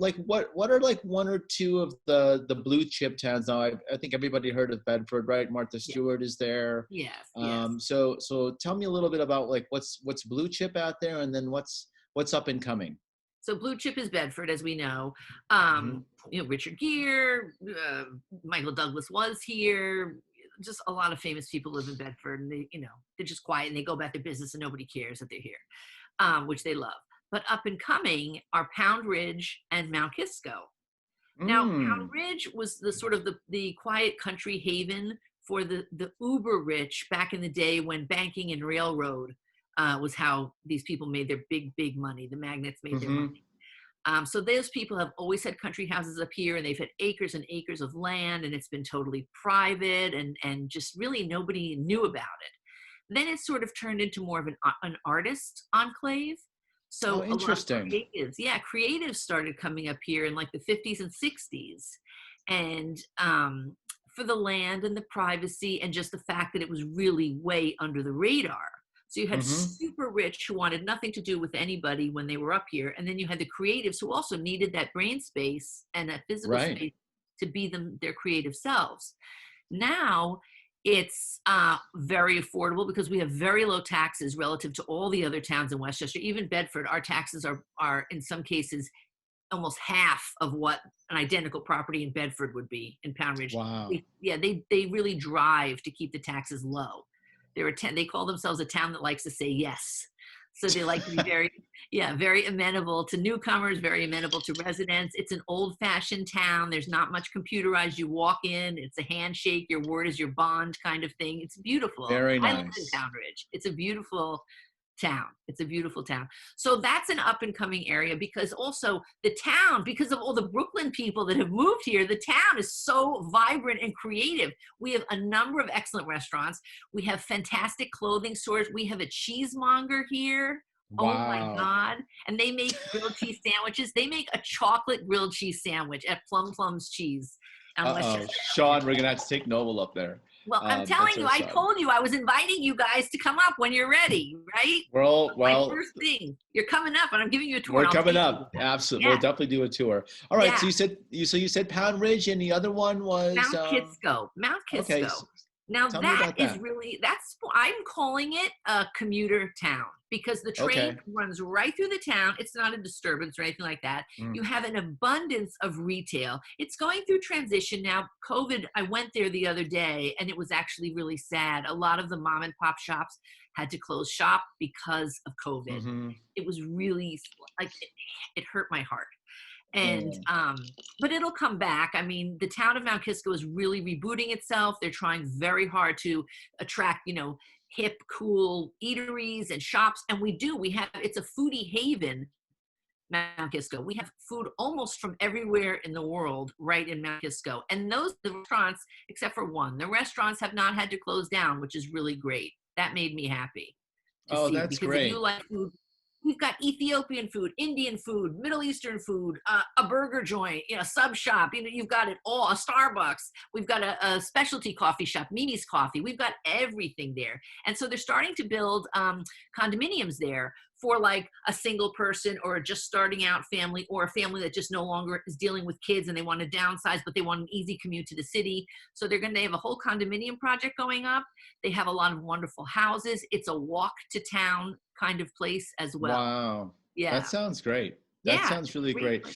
like what are like one or two of the blue chip towns now? I think everybody heard of Bedford, right? Martha Yeah. Stewart is there. Yes. So tell me a little bit about like what's blue chip out there, and then what's up and coming. So blue chip is Bedford, as we know. Hmm. Richard Gere, Michael Douglas was here. Just a lot of famous people live in Bedford, and they're just quiet and they go about their business and nobody cares that they're here, which they love. But up and coming are Pound Ridge and Mount Kisco. Now, Pound Mm. Ridge was the sort of the quiet country haven for the uber rich back in the day when banking and railroad was how these people made their big money. The magnates made their Hmm. money. So those people have always had country houses up here, and they've had acres and acres of land, and it's been totally private, and just really nobody knew about it. Then it sort of turned into more of an artist enclave. Oh, So a lot of interesting. creatives started coming up here in like the 50s and 60s, and for the land and the privacy and just the fact that it was really way under the radar. So you had Hmm. super rich who wanted nothing to do with anybody when they were up here. And then you had the creatives who also needed that brain space and that physical Right. space to be their creative selves. Now it's very affordable because we have very low taxes relative to all the other towns in Westchester. Even Bedford, our taxes are in some cases almost half of what an identical property in Bedford would be in Pound Ridge. Wow. They really drive to keep the taxes low. They call themselves a town that likes to say yes. So they like to be very amenable to newcomers, very amenable to residents. It's an old-fashioned town. There's not much computerized. You walk in, it's a handshake. Your word is your bond kind of thing. It's beautiful. Very I live in nice. Pound Ridge. It's a beautiful town. It's a beautiful town. So that's an up and coming area because also the town, because of all the Brooklyn people that have moved here, the town is so vibrant and creative. We have a number of excellent restaurants. We have fantastic clothing stores. We have a cheesemonger here. Oh my Wow. God. And they make grilled cheese sandwiches. They make a chocolate grilled cheese sandwich at Plum's Cheese on Uh-oh, Westchester Sean, Avenue. we're gonna have to take Noble up there. Well, I'm That's telling you, our I son. told you I was inviting you guys to come up when you're ready, right? My Well, first thing. You're coming up, and I'm giving you a tour, we're and I'll coming take you. up. Absolutely, we'll Yeah, definitely do a tour. All right. yeah. So you said Pound Ridge, and the other one was Mount Kisco. Mount okay. Kisco. Now Tell me that about is that. really I'm calling it a commuter town because the train Okay. runs right through the town. It's not a disturbance or anything like that. Mm. You have an abundance of retail. It's going through transition now. COVID, I went there the other day and it was actually really sad. A lot of the mom and pop shops had to close shop because of COVID. Hmm. It was really like it hurt my heart. And Mm. but it'll come back. I mean, the town of Mount Kisco is really rebooting itself. They're trying very hard to attract, hip, cool eateries and shops. And it's a foodie haven, Mount Kisco. We have food almost from everywhere in the world right in Mount Kisco. And the restaurants, except for one, the restaurants have not had to close down, which is really great. That made me happy to Oh, see that's because if you great. like food, we've got Ethiopian food, Indian food, Middle Eastern food, a burger joint, sub shop. You've got it all. A Starbucks. We've got a specialty coffee shop, Mimi's Coffee. We've got everything there. And so they're starting to build condominiums there for like a single person or a just starting out family or a family that just no longer is dealing with kids and they want to downsize, but they want an easy commute to the city. So they have a whole condominium project going up. They have a lot of wonderful houses. It's a walk to town kind of place as well. Wow. That Yeah. sounds great. That Yeah. sounds really Great. great.